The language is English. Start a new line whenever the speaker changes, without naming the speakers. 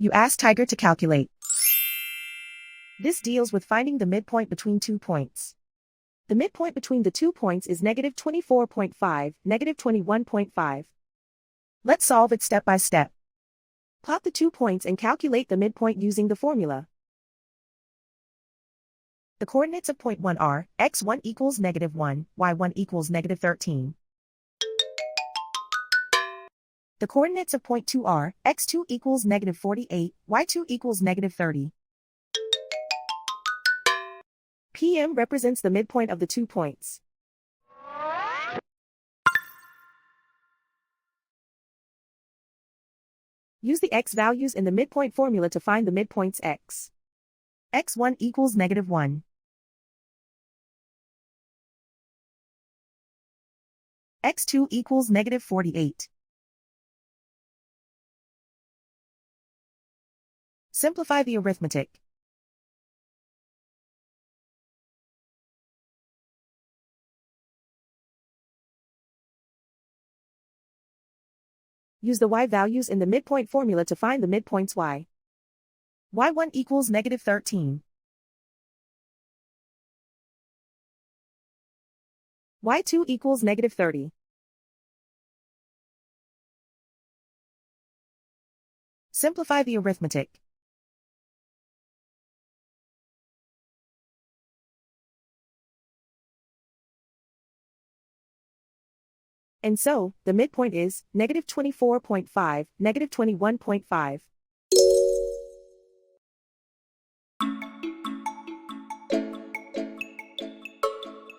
You ask Tiger to calculate. This deals with finding the midpoint between 2 points. The midpoint between the 2 points is -24.5, -21.5. Let's solve it step by step. Plot the 2 points and calculate the midpoint using the formula. The coordinates of point 1 are x1 equals -1, y1 equals -13. The coordinates of point 2 are x2 equals -48, y2 equals -30. PM represents the midpoint of the 2 points. Use the x values in the midpoint formula to find the midpoints x. x1 equals -1. x2 equals -48. Simplify the arithmetic. Use the y values in the midpoint formula to find the midpoints y. y1 equals -13. y2 equals -30. Simplify the arithmetic. And so, the midpoint is -24.5, -21.5.